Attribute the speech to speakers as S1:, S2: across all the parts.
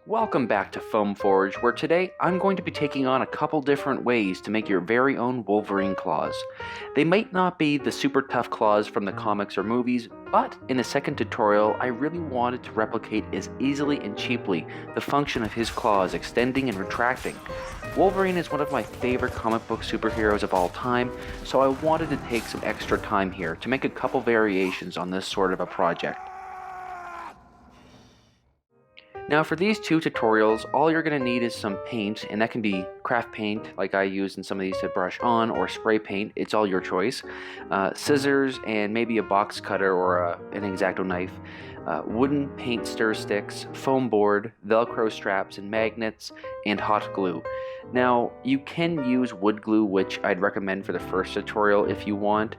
S1: Welcome back to Foam Forge, where today I'm going to be taking on a couple different ways to make your very own Wolverine claws. They might not be the super tough claws from the comics or movies, but in the second tutorial I really wanted to replicate as easily and cheaply the function of his claws extending and retracting. Wolverine is one of my favorite comic book superheroes of all time, so I wanted to take some extra time here to make a couple variations on this sort of a project. Now for these two tutorials, all you're going to need is some paint, and that can be craft paint like I use in some of these to brush on, or spray paint, it's all your choice, scissors, and maybe a box cutter or an X-Acto knife, wooden paint stir sticks, foam board, velcro straps and magnets, and hot glue. Now you can use wood glue, which I'd recommend for the first tutorial if you want.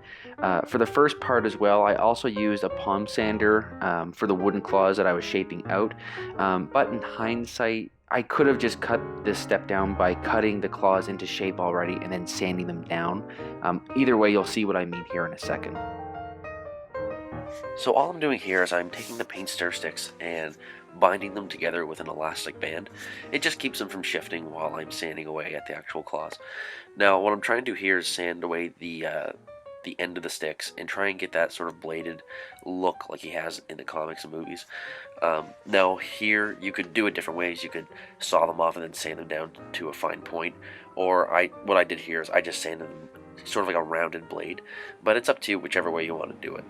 S1: For the first part as well, I also used a palm sander for the wooden claws that I was shaping out, but in hindsight I could have just cut this step down by cutting the claws into shape already and then sanding them down. Either way, you'll see what I mean here in a second.
S2: So all I'm doing here is I'm taking the paint stir sticks and binding them together with an elastic band. It just keeps them from shifting while I'm sanding away at the actual claws. Now what I'm trying to do here is sand away the end of the sticks and try and get that sort of bladed look like he has in the comics and movies. Now here you could do it different ways. You could saw them off and then sand them down to a fine point, or what I did here is I just sanded them sort of like a rounded blade, but it's up to you whichever way you want to do it.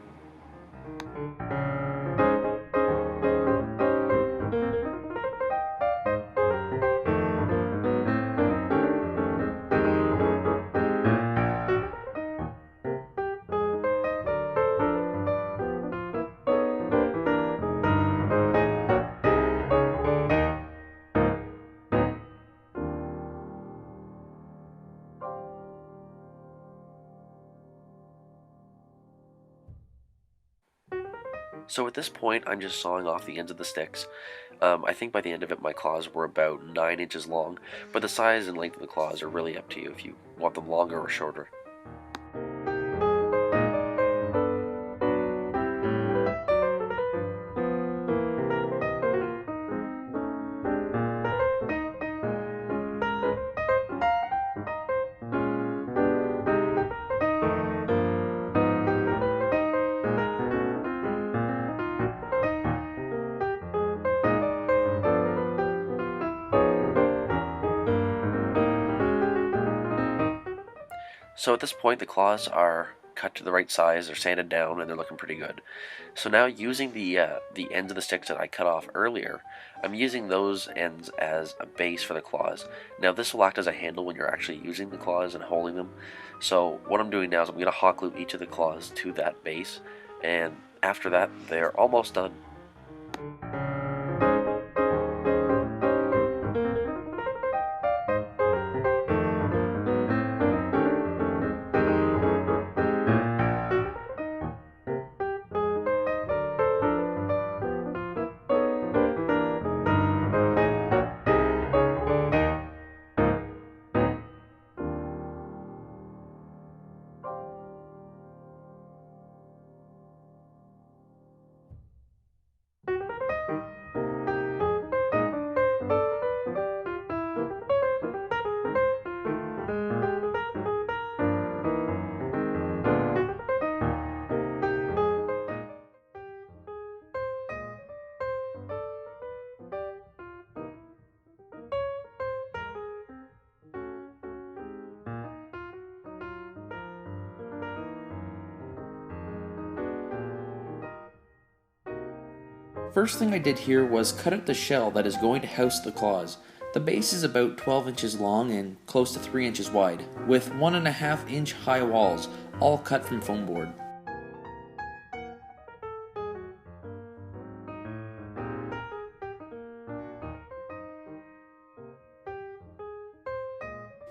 S2: So at this point, I'm just sawing off the ends of the sticks. I think by the end of it, my claws were about 9 inches long, but the size and length of the claws are really up to you if you want them longer or shorter. So at this point, the claws are cut to the right size, they're sanded down, and they're looking pretty good. So now using the ends of the sticks that I cut off earlier, I'm using those ends as a base for the claws. Now this will act as a handle when you're actually using the claws and holding them. So what I'm doing now is I'm going to hot glue each of the claws to that base, and after that, they're almost done.
S1: First thing I did here was cut out the shell that is going to house the claws. The base is about 12 inches long and close to 3 inches wide, with 1.5 inch high walls, all cut from foam board.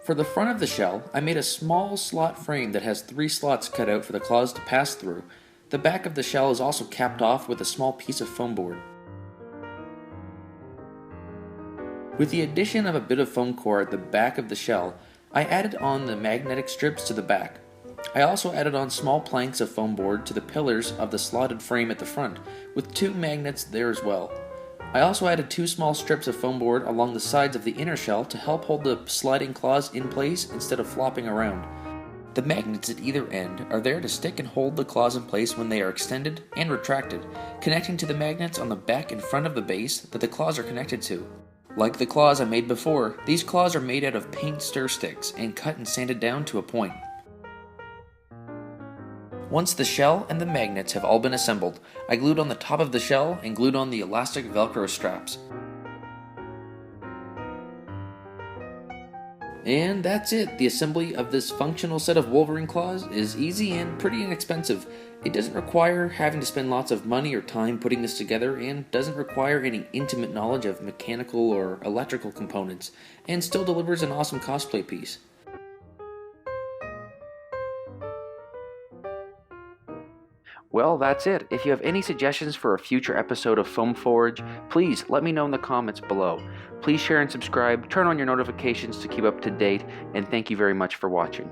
S1: For the front of the shell, I made a small slot frame that has 3 slots cut out for the claws to pass through. The back of the shell is also capped off with a small piece of foam board. With the addition of a bit of foam core at the back of the shell, I added on the magnetic strips to the back. I also added on small planks of foam board to the pillars of the slotted frame at the front, with 2 magnets there as well. I also added 2 small strips of foam board along the sides of the inner shell to help hold the sliding claws in place instead of flopping around. The magnets at either end are there to stick and hold the claws in place when they are extended and retracted, connecting to the magnets on the back and front of the base that the claws are connected to. Like the claws I made before, these claws are made out of paint stir sticks and cut and sanded down to a point. Once the shell and the magnets have all been assembled, I glued on the top of the shell and glued on the elastic Velcro straps. And that's it. The assembly of this functional set of Wolverine claws is easy and pretty inexpensive. It doesn't require having to spend lots of money or time putting this together, and doesn't require any intimate knowledge of mechanical or electrical components, and still delivers an awesome cosplay piece. Well, that's it. If you have any suggestions for a future episode of Foam Forge, please let me know in the comments below. Please share and subscribe, turn on your notifications to keep up to date, and thank you very much for watching.